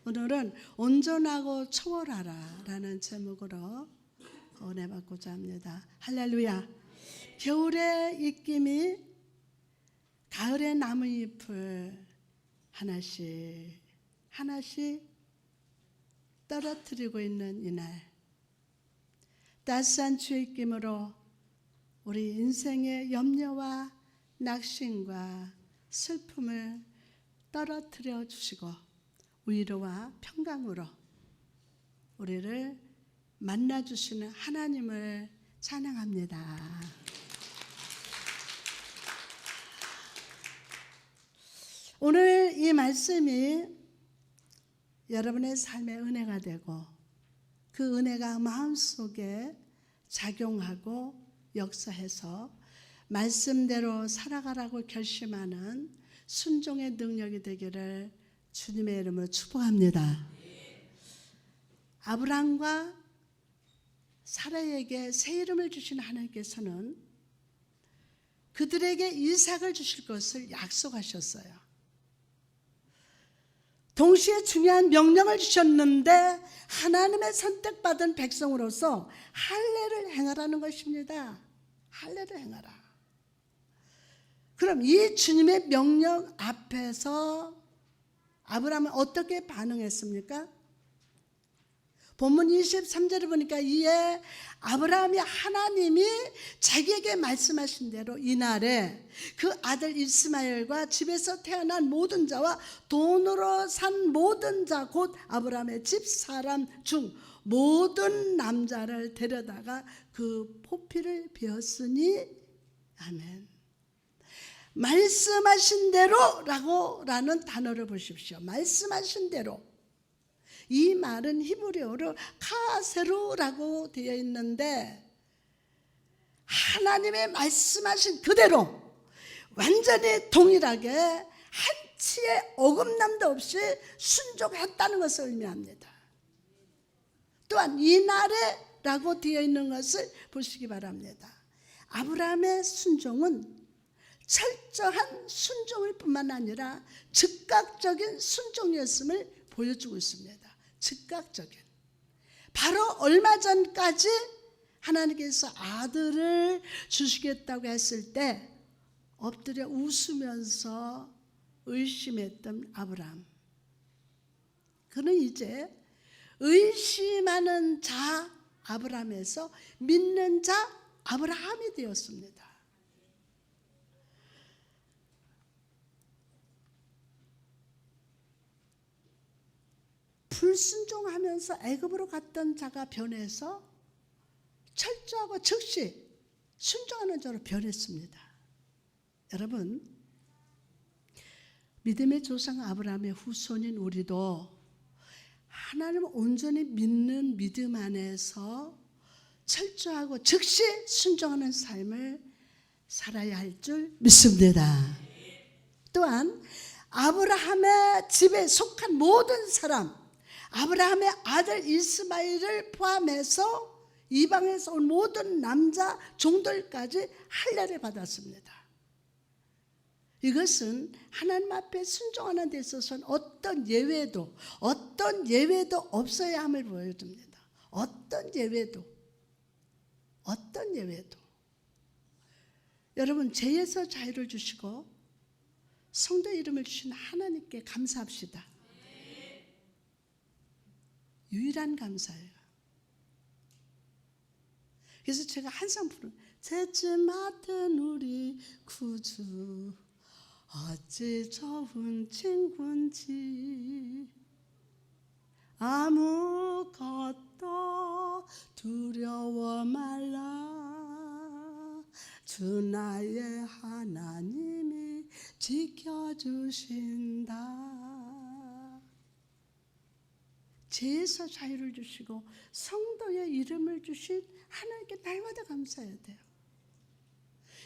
오늘은 온전하고 초월하라 라는 제목으로 은혜 받고자 합니다. 할렐루야. 겨울의 입김이 가을의 나무잎을 하나씩 떨어뜨리고 있는 이날, 따스한 주의 입김으로 우리 인생의 염려와 낙심과 슬픔을 떨어뜨려 주시고 위로와 평강으로 우리를 만나주시는 하나님을 찬양합니다. 오늘 이 말씀이 여러분의 삶의 은혜가 되고 그 은혜가 마음속에 작용하고 역사해서 말씀대로 살아가라고 결심하는 순종의 능력이 되기를 주님의 이름으로 축복합니다. 아브라함과 사라에게 새 이름을 주신 하나님께서는 그들에게 이삭을 주실 것을 약속하셨어요. 동시에 중요한 명령을 주셨는데 하나님의 선택받은 백성으로서 할례를 행하라는 것입니다. 할례를 행하라. 그럼 이 주님의 명령 앞에서 아브라함은 어떻게 반응했습니까? 본문 23절을 보니까 이에 아브라함이 하나님이 자기에게 말씀하신 대로 이날에 그 아들 이스마엘과 집에서 태어난 모든 자와 돈으로 산 모든 자 곧 아브라함의 집 사람 중 모든 남자를 데려다가 그 포피를 베었으니 아멘. 말씀하신 대로라는 단어를 보십시오. 말씀하신 대로. 이 말은 히브리어로 카세루라고 되어 있는데 하나님의 말씀하신 그대로 완전히 동일하게 한치의 어긋남도 없이 순종했다는 것을 의미합니다. 또한 이날에라고 되어 있는 것을 보시기 바랍니다. 아브라함의 순종은 철저한 순종일 뿐만 아니라 즉각적인 순종이었음을 보여주고 있습니다. 즉각적인. 바로 얼마 전까지 하나님께서 아들을 주시겠다고 했을 때 엎드려 웃으면서 의심했던 아브라함. 그는 이제 의심하는 자 아브라함에서 믿는 자 아브라함이 되었습니다. 불순종하면서 애굽으로 갔던 자가 변해서 철저하고 즉시 순종하는 자로 변했습니다. 여러분, 믿음의 조상 아브라함의 후손인 우리도 하나님을 온전히 믿는 믿음 안에서 철저하고 즉시 순종하는 삶을 살아야 할 줄 믿습니다. 또한 아브라함의 집에 속한 모든 사람, 아브라함의 아들 이스마엘을 포함해서 이방에서 온 모든 남자 종들까지 할례를 받았습니다. 이것은 하나님 앞에 순종하는 데 있어서는 어떤 예외도 없어야 함을 보여줍니다. 어떤 예외도. 여러분, 죄에서 자유를 주시고 성도의 이름을 주신 하나님께 감사합시다. 유일한 감사예요. 그래서 제가 항상 부르는 죄짐 맡은 우리 구주 어찌 좋은 친구인지 아무것도 두려워 말라 주 나의 하나님이 지켜주신다. 죄에서 자유를 주시고 성도의 이름을 주신 하나님께 날마다 감사해야 돼요.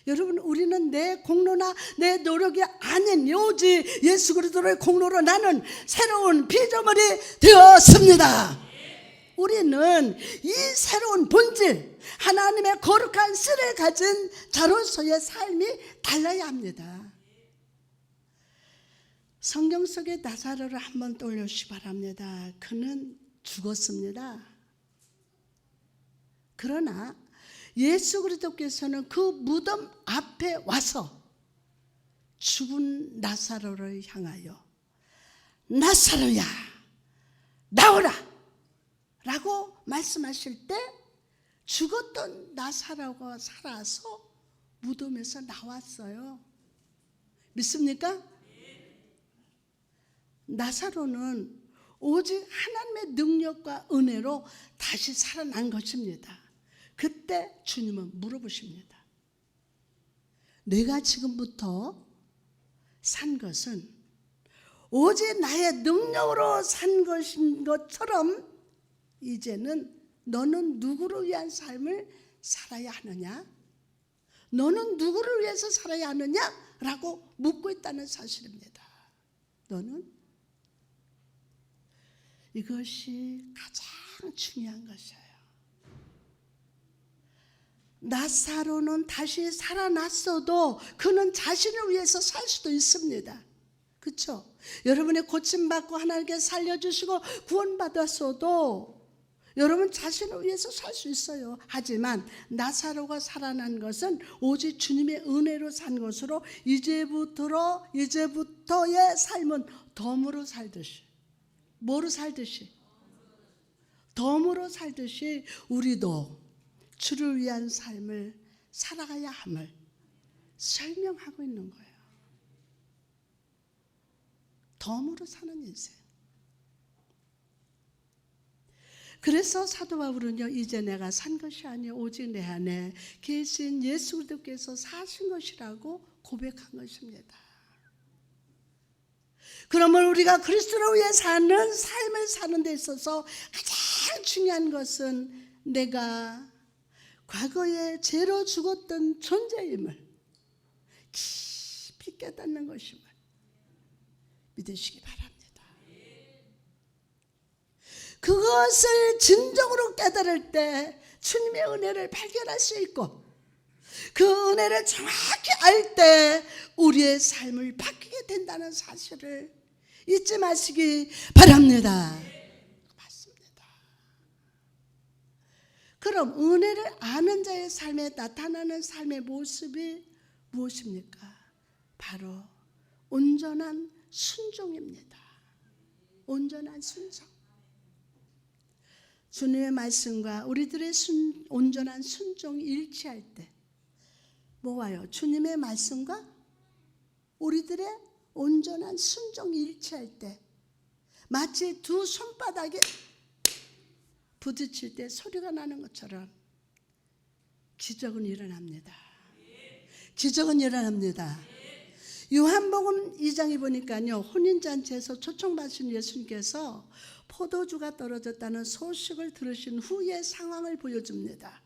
여러분, 우리는 내 공로나 내 노력이 아닌 오직 예수 그리스도의 공로로 나는 새로운 피조물이 되었습니다. 우리는 이 새로운 본질, 하나님의 거룩한 씨를 가진 자로서의 삶이 달라야 합니다. 성경 속의 나사로를 한번 떠올려주시기 바랍니다. 그는 죽었습니다. 그러나 예수 그리스도께서는 그 무덤 앞에 와서 죽은 나사로를 향하여 나사로야 나오라 라고 말씀하실 때 죽었던 나사로가 살아서 무덤에서 나왔어요. 믿습니까? 나사로는 오직 하나님의 능력과 은혜로 다시 살아난 것입니다. 그때 주님은 물어보십니다. 내가 지금부터 산 것은 오직 나의 능력으로 산 것인 것처럼 이제는 너는 누구를 위한 삶을 살아야 하느냐? 너는 누구를 위해서 살아야 하느냐? 라고 묻고 있다는 사실입니다. 너는? 이것이 가장 중요한 것이에요. 나사로는 다시 살아났어도 그는 자신을 위해서 살 수도 있습니다. 그렇죠? 여러분이 고침받고 하나님께 살려주시고 구원받았어도 여러분 자신을 위해서 살 수 있어요. 하지만 나사로가 살아난 것은 오직 주님의 은혜로 산 것으로 이제부터의 삶은 덤으로 살듯이, 뭐로 살듯이? 덤으로 살듯이 우리도 주를 위한 삶을 살아가야 함을 설명하고 있는 거예요. 덤으로 사는 인생. 그래서 사도 바울은요, 이제 내가 산 것이 아니요 오직 내 안에 계신 예수 그리스도께서 사신 것이라고 고백한 것입니다. 그러면 우리가 그리스도를 위해 사는 삶을 사는 데 있어서 가장 중요한 것은 내가 과거에 죄로 죽었던 존재임을 깊이 깨닫는 것임을 믿으시기 바랍니다. 그것을 진정으로 깨달을 때 주님의 은혜를 발견할 수 있고 그 은혜를 정확히 알 때 우리의 삶을 바뀌게 된다는 사실을 잊지 마시기 바랍니다. 맞습니다. 그럼 은혜를 아는 자의 삶에 나타나는 삶의 모습이 무엇입니까? 바로 온전한 순종입니다. 온전한 순종. 주님의 말씀과 우리들의 온전한 순종이 일치할 때 뭐와요? 주님의 말씀과 우리들의 온전한 순종이 일치할 때 마치 두 손바닥이 부딪힐 때 소리가 나는 것처럼 기적은 일어납니다. 기적은 일어납니다. 요한복음 2장에 보니까요, 혼인잔치에서 초청받으신 예수님께서 포도주가 떨어졌다는 소식을 들으신 후의 상황을 보여줍니다.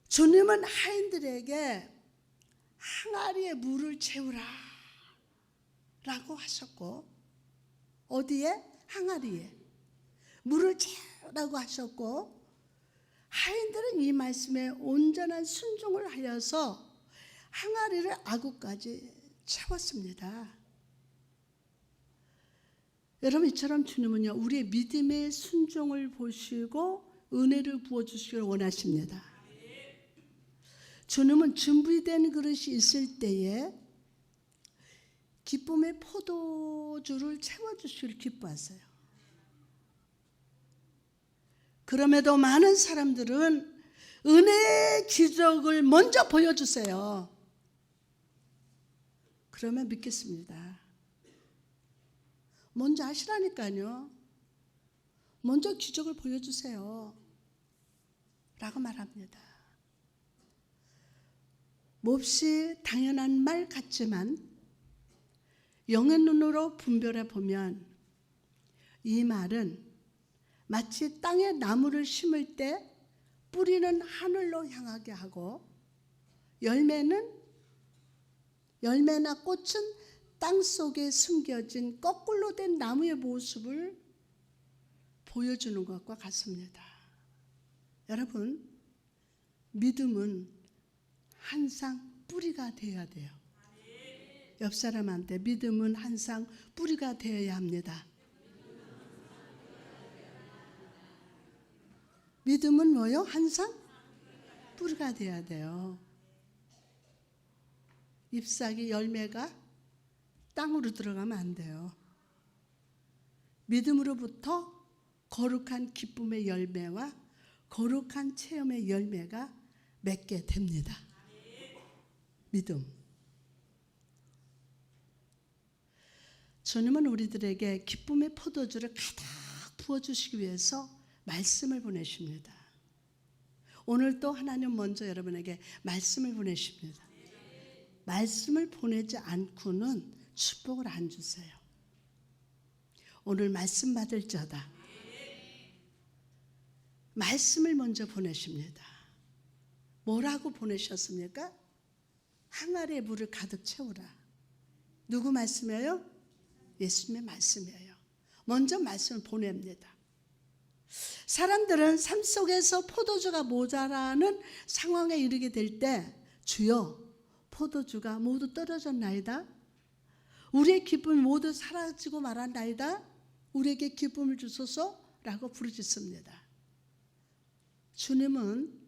주님은 하인들에게 항아리에 물을 채우라 라고 하셨고, 어디에? 항아리에 물을 채우라고 하셨고, 하인들은 이 말씀에 온전한 순종을 하여서 항아리를 아구까지 채웠습니다. 여러분, 이처럼 주님은요, 우리의 믿음의 순종을 보시고 은혜를 부어주시기를 원하십니다. 주님은 준비된 그릇이 있을 때에 기쁨의 포도주를 채워주시기를 기뻐하세요. 그럼에도 많은 사람들은 은혜의 기적을 먼저 보여주세요. 그러면 믿겠습니다. 먼저 하시라니까요. 먼저 기적을 보여주세요 라고 말합니다. 몹시 당연한 말 같지만 영의 눈으로 분별해 보면 이 말은 마치 땅에 나무를 심을 때 뿌리는 하늘로 향하게 하고 열매나 꽃은 땅속에 숨겨진 거꾸로 된 나무의 모습을 보여주는 것과 같습니다. 여러분, 믿음은 항상 뿌리가 되어야 돼요. 옆 사람한테 믿음은 항상 뿌리가 되어야 합니다. 믿음은 뭐요? 항상 뿌리가 돼야 돼요. 잎사귀 열매가 땅으로 들어가면 안 돼요. 믿음으로부터 거룩한 기쁨의 열매와 거룩한 체험의 열매가 맺게 됩니다. 믿음. 주님은 우리들에게 기쁨의 포도주를 가득 부어주시기 위해서 말씀을 보내십니다. 오늘 또 하나님 먼저 여러분에게 말씀을 보내십니다. 말씀을 보내지 않고는 축복을 안 주세요. 오늘 말씀 받을지어다. 말씀을 먼저 보내십니다. 뭐라고 보내셨습니까? 항아리에 물을 가득 채우라. 누구 말씀이에요? 예수님의 말씀이에요. 먼저 말씀을 보냅니다. 사람들은 삶 속에서 포도주가 모자라는 상황에 이르게 될 때 주여 포도주가 모두 떨어졌나이다. 우리의 기쁨이 모두 사라지고 말았나이다. 우리에게 기쁨을 주소서라고 부르짖습니다. 주님은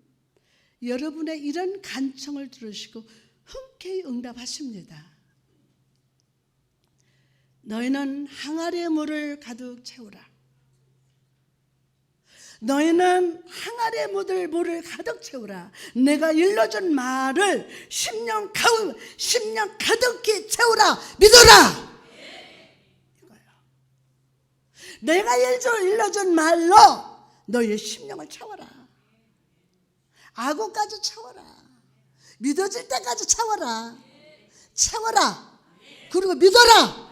여러분의 이런 간청을 들으시고 흔쾌히 응답하십니다. 너희는 항아리의 물을 가득 채우라. 너희는 항아리의 물을 가득 채우라. 내가 일러준 말을 10년 가득히 채우라. 믿어라. 이거예요. 내가 일러준 말로 너희의 심령을 채워라. 악어까지 채워라. 믿어질 때까지 채워라. 채워라. 그리고 믿어라.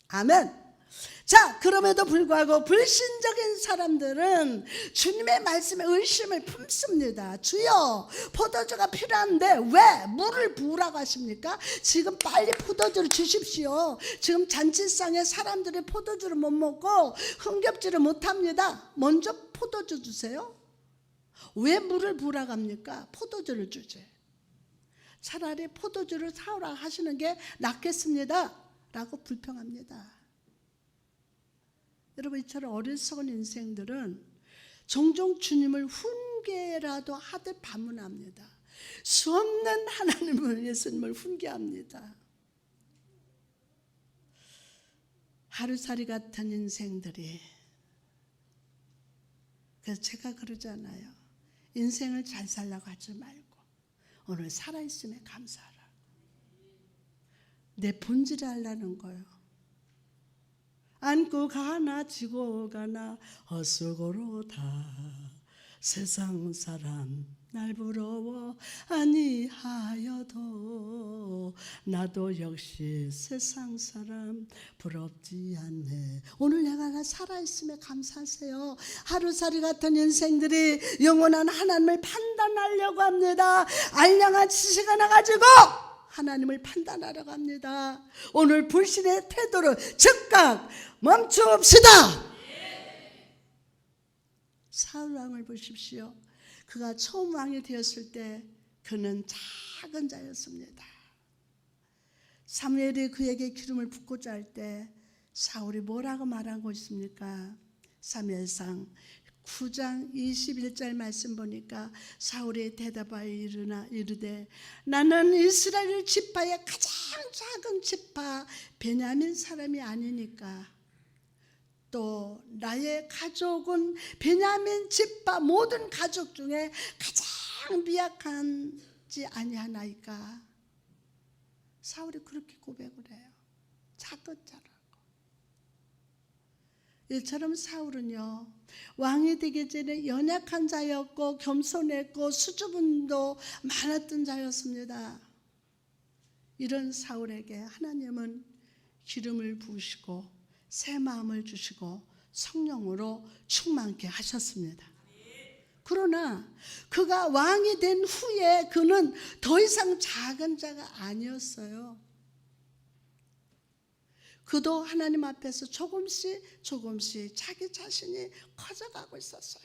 아멘. 자, 그럼에도 불구하고 불신적인 사람들은 주님의 말씀에 의심을 품습니다. 주여, 포도주가 필요한데 왜 물을 부으라고 하십니까? 지금 빨리 포도주를 주십시오. 지금 잔치상에 사람들이 포도주를 못 먹고 흥겹지를 못합니다. 먼저 포도주 주세요. 왜 물을 부으라고 합니까? 포도주를 주지. 차라리 포도주를 사오라 하시는 게 낫겠습니다 라고 불평합니다. 여러분, 이처럼 어리석은 인생들은 종종 주님을 훈계라도 하듯 반문합니다. 수없는 하나님을, 예수님을 훈계합니다. 하루살이 같은 인생들이, 그래서 제가 그러잖아요. 인생을 잘 살라고 하지 말고 오늘 살아있음에 감사하라. 내 본질을 알라는 거예요. 안고 가나 지고 가나 헛속으로 다 세상 사람 날 부러워 아니하여도 나도 역시 세상 사람 부럽지 않네. 오늘 내가 살아있음에 감사하세요. 하루살이 같은 인생들이 영원한 하나님을 판단하려고 합니다. 알량한 지식 하나 가지고 하나님을 판단하려고 합니다. 오늘 불신의 태도를 즉각 멈추옵시다. 사울 왕을 보십시오. 그가 처음 왕이 되었을 때 그는 작은 자였습니다. 사무엘이 그에게 기름을 붓고자 할 때 사울이 뭐라고 말하고 있습니까? 사무엘상 9장 21절 말씀 보니까 사울이 대답하여 이르되 나는 이스라엘 지파의 가장 작은 지파 베냐민 사람이 아니니까 또 나의 가족은 베냐민 지파 모든 가족 중에 가장 미약한지 아니하나이까. 사울이 그렇게 고백을 해요. 작은 자라고. 이처럼 사울은요, 왕이 되기 전에 연약한 자였고 겸손했고 수줍음도 많았던 자였습니다. 이런 사울에게 하나님은 기름을 부으시고 새 마음을 주시고 성령으로 충만케 하셨습니다. 그러나 그가 왕이 된 후에 그는 더 이상 작은 자가 아니었어요. 그도 하나님 앞에서 조금씩 자기 자신이 커져가고 있었어요.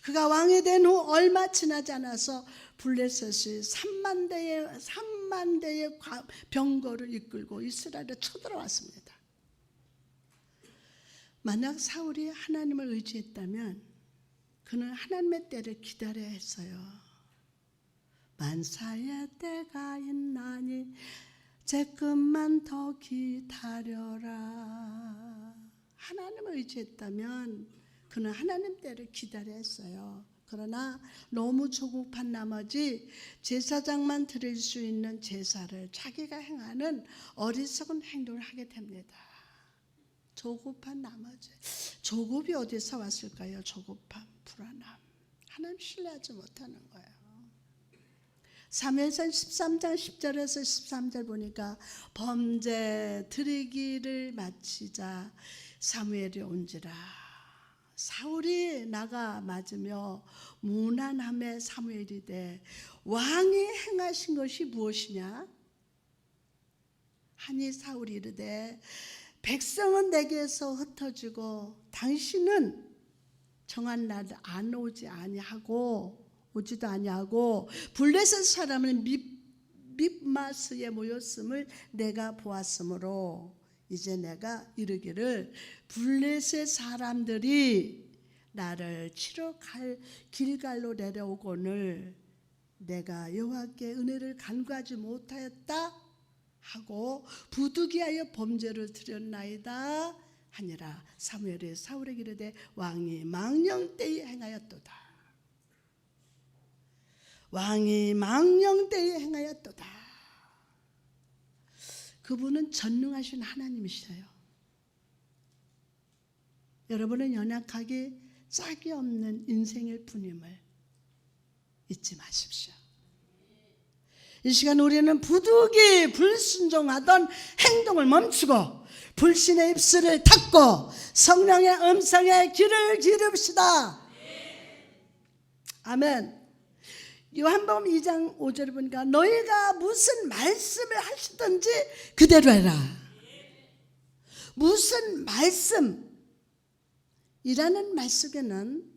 그가 왕이 된 후 얼마 지나지 않아서 블레셋이 3만 수만 대의 병거를 이끌고 이스라엘에 쳐들어왔습니다. 만약 사울이 하나님을 의지했다면 그는 하나님의 때를 기다려야 했어요. 만사의 때가 있나니 조금만 더 기다려라. 하나님을 의지했다면 그는 하나님 때를 기다려야 했어요. 그러나 너무 조급한 나머지 제사장만 드릴 수 있는 제사를 자기가 행하는 어리석은 행동을 하게 됩니다. 조급한 나머지. 조급이 어디서 왔을까요? 조급함, 불안함. 하나님 신뢰하지 못하는 거예요. 사무엘상 13장 10절에서 13절 보니까 범죄 드리기를 마치자 사무엘이 온지라. 사울이 나가 맞으며 무난함에 사무엘이 돼 왕이 행하신 것이 무엇이냐? 하니 사울이 이르되 백성은 내게서 흩어지고 당신은 정한 날 안 오지도 아니하고 블레셋 사람은 밉마스에 모였음을 내가 보았으므로 이제 내가 이르기를 블레셋 사람들이 나를 치러 갈 길갈로 내려오거늘 내가 여호와께 은혜를 간구하지 못하였다 하고 부득이하여 범죄를 드렸나이다 하니라. 사무엘이 사울에게 이르되 왕이 망령 때에 행하였도다. 왕이 망령 때에 행하였도다. 그분은 전능하신 하나님이셔요. 여러분은 연약하기 짝이 없는 인생일 뿐임을 잊지 마십시오. 이 시간 우리는 부득이 불순종하던 행동을 멈추고 불신의 입술을 닫고 성령의 음성에 귀를 기릅시다. 아멘. 요한복음 2장 5절에 보니까 너희가 무슨 말씀을 하시든지 그대로 해라. 무슨 말씀이라는 말 속에는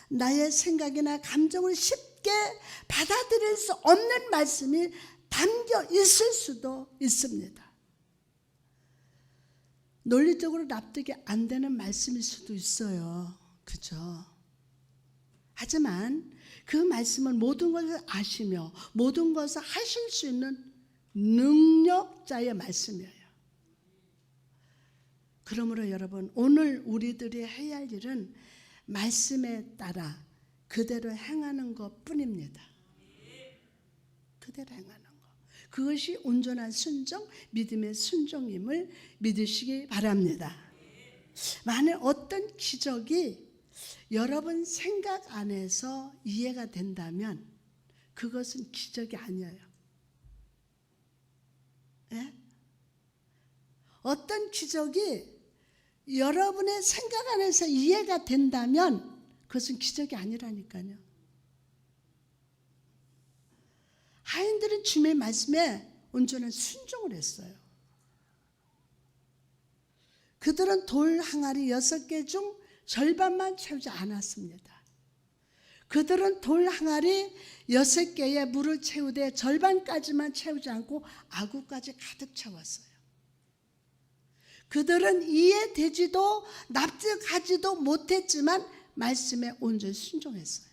나의 생각이나 감정을 쉽게 받아들일 수 없는 말씀이 담겨 있을 수도 있습니다. 논리적으로 납득이 안 되는 말씀일 수도 있어요. 그죠? 하지만 그 말씀은 모든 것을 아시며 모든 것을 하실 수 있는 능력자의 말씀이에요. 그러므로 여러분, 오늘 우리들이 해야 할 일은 말씀에 따라 그대로 행하는 것 뿐입니다. 그대로 행하는 것. 그것이 온전한 순종, 믿음의 순종임을 믿으시기 바랍니다. 만약 어떤 기적이 여러분 생각 안에서 이해가 된다면 그것은 기적이 아니에요. 예? 어떤 기적이 여러분의 생각 안에서 이해가 된다면 그것은 기적이 아니라니까요. 하인들은 주님의 말씀에 온전한 순종을 했어요. 그들은 돌 항아리 6개 중 절반만 채우지 않았습니다. 그들은 돌 항아리 6개에 물을 채우되 절반까지만 채우지 않고 아구까지 가득 채웠어요. 그들은 이해되지도 납득하지도 못했지만 말씀에 온전히 순종했어요.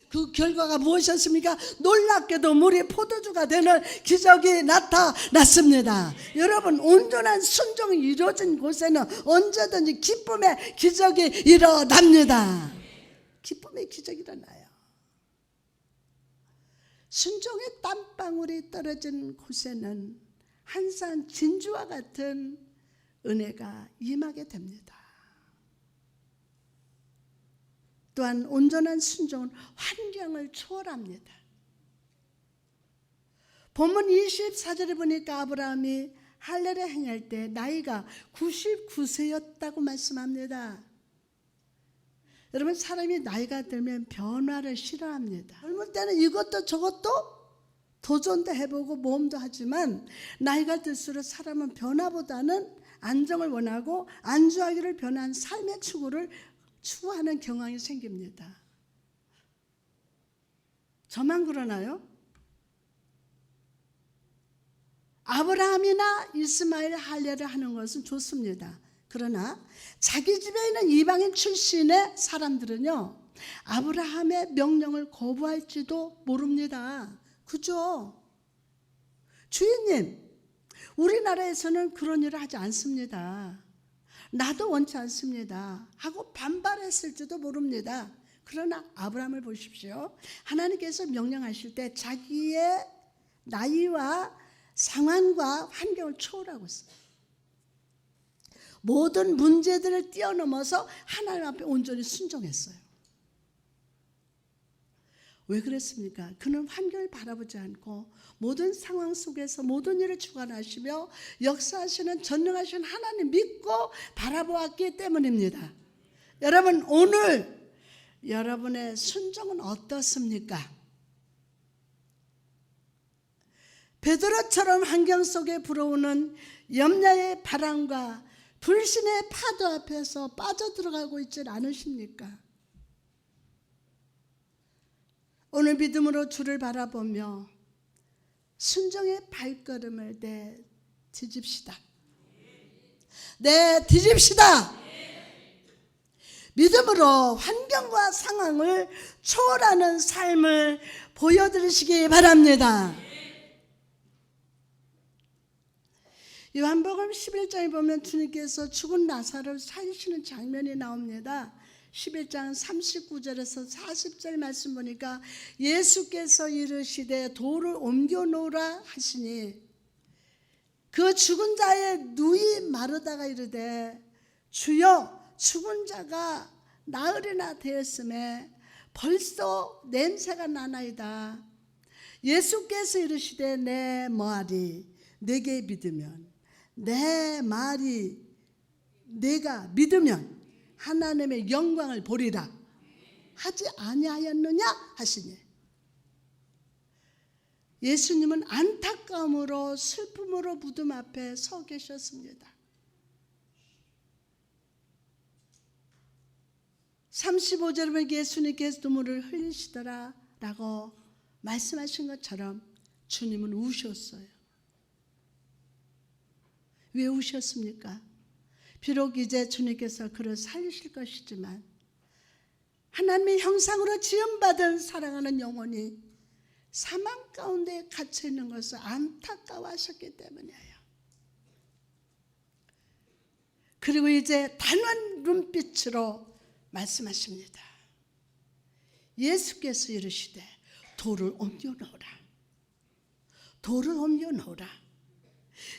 그 결과가 무엇이었습니까? 놀랍게도 물이 포도주가 되는 기적이 나타났습니다. 여러분, 온전한 순종이 이루어진 곳에는 언제든지 기쁨의 기적이 일어납니다. 기쁨의 기적이 일어나요. 순종의 땀방울이 떨어진 곳에는 항상 진주와 같은 은혜가 임하게 됩니다. 또한 온전한 순종은 환경을 초월합니다. 본문 24절에 보니까 아브라함이 할례를 행할 때 나이가 99세였다고 말씀합니다. 여러분, 사람이 나이가 들면 변화를 싫어합니다. 젊을 때는 이것도 저것도 도전도 해보고 모험도 하지만 나이가 들수록 사람은 변화보다는 안정을 원하고 안주하기를 변한 삶의 추구하는 경향이 생깁니다. 저만 그러나요? 아브라함이나 이스마엘 할례를 하는 것은 좋습니다. 그러나 자기 집에 있는 이방인 출신의 사람들은요, 아브라함의 명령을 거부할지도 모릅니다. 그죠? 주인님, 우리나라에서는 그런 일을 하지 않습니다. 나도 원치 않습니다 하고 반발했을지도 모릅니다. 그러나 아브라함을 보십시오. 하나님께서 명령하실 때 자기의 나이와 상황과 환경을 초월하고 있어요. 모든 문제들을 뛰어넘어서 하나님 앞에 온전히 순종했어요. 왜 그랬습니까? 그는 환경을 바라보지 않고 모든 상황 속에서 모든 일을 주관하시며 역사하시는 전능하신 하나님 믿고 바라보았기 때문입니다. 여러분, 오늘 여러분의 순종은 어떻습니까? 베드로처럼 환경 속에 불어오는 염려의 바람과 불신의 파도 앞에서 빠져들어가고 있지 않으십니까? 오늘 믿음으로 주를 바라보며 순종의 발걸음을 내디집시다. 내디집시다. 믿음으로 환경과 상황을 초월하는 삶을 보여드리시기 바랍니다. 요한복음 11장에 보면 주님께서 죽은 나사로를 살리시는 장면이 나옵니다. 11장 39절에서 40절 말씀 보니까 예수께서 이르시되 돌을 옮겨 놓으라 하시니 그 죽은 자의 누이 마르다가 이르되 주여 죽은 자가 나흘이나 되었음에 벌써 냄새가 나나이다. 예수께서 이르시되 내 말이 내게 믿으면 내 말이 내가 믿으면 하나님의 영광을 보리라 하지 아니하였느냐 하시니 예수님은 안타까움으로 슬픔으로 무덤 앞에 서 계셨습니다. 35절에 보면 예수님께서 눈물을 흘리시더라 라고 말씀하신 것처럼 주님은 우셨어요. 왜 우셨습니까? 비록 이제 주님께서 그를 살리실 것이지만 하나님의 형상으로 지음받은 사랑하는 영혼이 사망 가운데 갇혀 있는 것을 안타까워하셨기 때문이에요. 그리고 이제 단호한 눈빛으로 말씀하십니다. 예수께서 이르시되 돌을 옮겨 놓으라. 돌을 옮겨 놓으라.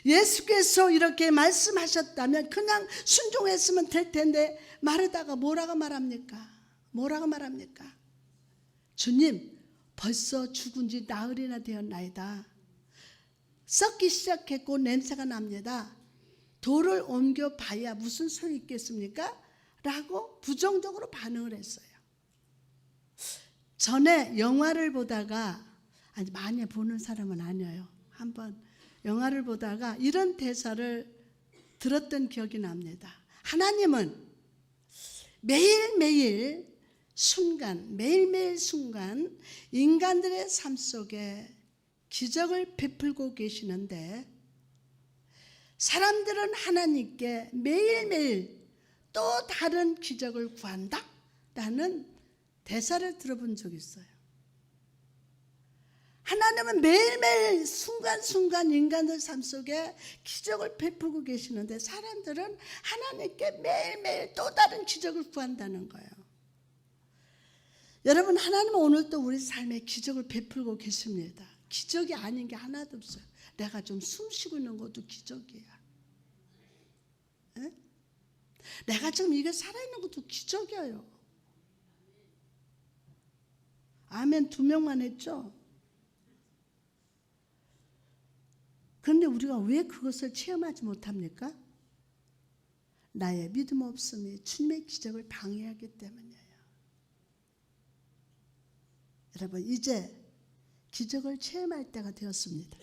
예수께서 이렇게 말씀하셨다면 그냥 순종했으면 될 텐데 마르다가 뭐라고 말합니까? 뭐라고 말합니까? 주님, 벌써 죽은 지 나흘이나 되었나이다. 썩기 시작했고 냄새가 납니다. 돌을 옮겨 봐야 무슨 소용이 있겠습니까? 라고 부정적으로 반응을 했어요. 전에 영화를 보다가, 아니 많이 보는 사람은 아니에요. 한번 영화를 보다가 이런 대사를 들었던 기억이 납니다. 하나님은 매일매일 순간, 매일매일 순간 인간들의 삶 속에 기적을 베풀고 계시는데 사람들은 하나님께 매일매일 또 다른 기적을 구한다 라는 대사를 들어본 적이 있어요. 하나님은 매일매일 순간순간 인간들 삶 속에 기적을 베풀고 계시는데 사람들은 하나님께 매일매일 또 다른 기적을 구한다는 거예요. 여러분, 하나님은 오늘도 우리 삶에 기적을 베풀고 계십니다. 기적이 아닌 게 하나도 없어요. 내가 좀 숨 쉬고 있는 것도 기적이야. 에? 내가 지금 이게 살아있는 것도 기적이에요. 아멘 2명만 했죠? 그런데 우리가 왜 그것을 체험하지 못합니까? 나의 믿음 없음이 주님의 기적을 방해하기 때문이에요. 여러분, 이제 기적을 체험할 때가 되었습니다.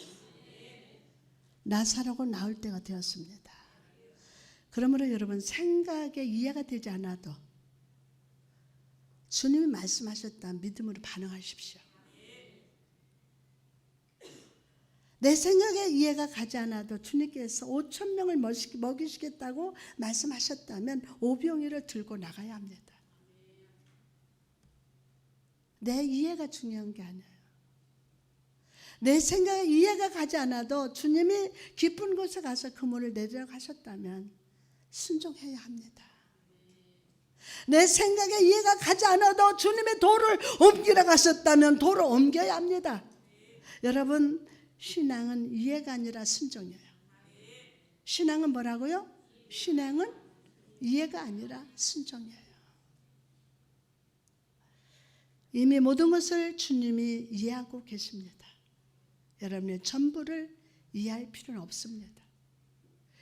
나사로가 나올 때가 되었습니다. 그러므로 여러분, 생각에 이해가 되지 않아도 주님이 말씀하셨다는 믿음으로 반응하십시오. 내 생각에 이해가 가지 않아도 주님께서 5천 명을 먹이시겠다고 말씀하셨다면 오병이를 들고 나가야 합니다. 내 이해가 중요한 게 아니에요. 내 생각에 이해가 가지 않아도 주님이 깊은 곳에 가서 그물을 내려가셨다면 순종해야 합니다. 내 생각에 이해가 가지 않아도 주님의 돌을 옮기러 가셨다면 돌을 옮겨야 합니다. 여러분, 신앙은 이해가 아니라 순종이에요. 신앙은 뭐라고요? 신앙은 이해가 아니라 순종이에요. 이미 모든 것을 주님이 이해하고 계십니다. 여러분의 전부를 이해할 필요는 없습니다.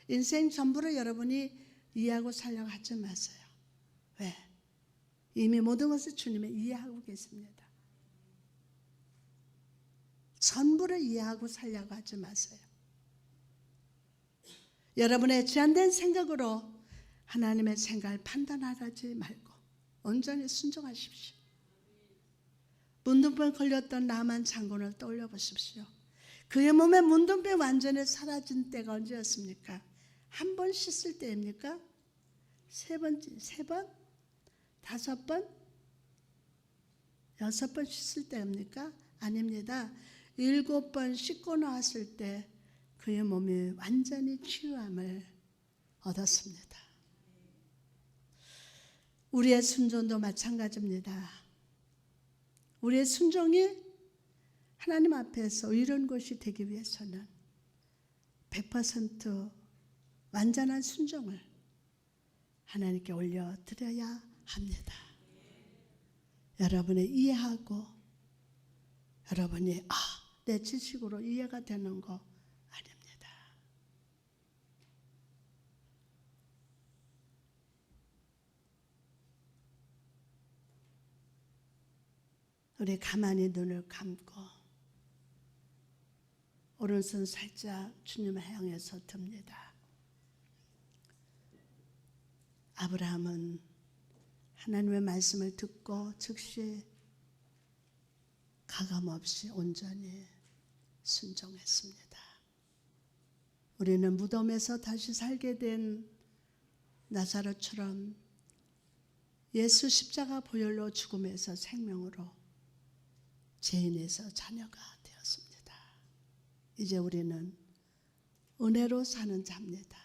인생 전부를 여러분이 이해하고 살려고 하지 마세요. 왜? 이미 모든 것을 주님이 이해하고 계십니다. 전부를 이해하고 살려고 하지 마세요. 여러분의 제한된 생각으로 하나님의 생각을 판단하지 말고 온전히 순종하십시오. 문둥병 걸렸던 나만 장군을 떠올려 보십시오. 그의 몸에 문둥병이 완전히 사라진 때가 언제였습니까? 한 번 씻을 때입니까? 세 번? 5번? 6번 씻을 때입니까? 아닙니다. 7번 씻고 나왔을 때 그의 몸이 완전히 치유함을 얻었습니다. 우리의 순종도 마찬가지입니다. 우리의 순종이 하나님 앞에서 의로운 것이 되기 위해서는 100% 완전한 순종을 하나님께 올려드려야 합니다. 여러분이 이해하고 여러분이 내 지식으로 이해가 되는 거 아닙니다. 우리 가만히 눈을 감고 오른손 살짝 주님을 향해서 듭니다. 아브라함은 하나님의 말씀을 듣고 즉시 가감없이 온전히 순종했습니다. 우리는 무덤에서 다시 살게 된 나사로처럼 예수 십자가 보혈로 죽음에서 생명으로 죄인에서 자녀가 되었습니다. 이제 우리는 은혜로 사는 자입니다.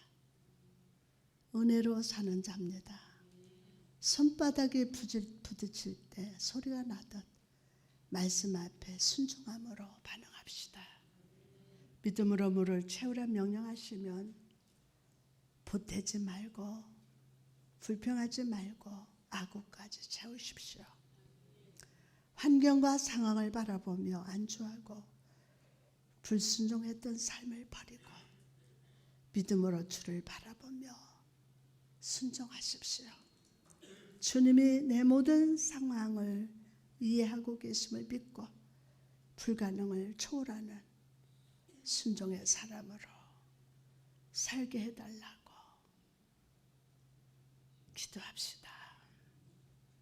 은혜로 사는 자입니다. 손바닥에 부딪힐 때 소리가 나듯 말씀 앞에 순종함으로 반응합시다. 믿음으로 물을 채우라 명령하시면 보태지 말고 불평하지 말고 아구까지 채우십시오. 환경과 상황을 바라보며 안주하고 불순종했던 삶을 버리고 믿음으로 주를 바라보며 순종하십시오. 주님이 내 모든 상황을 이해하고 계심을 믿고 불가능을 초월하는 순종의 사람으로 살게 해달라고 기도합시다.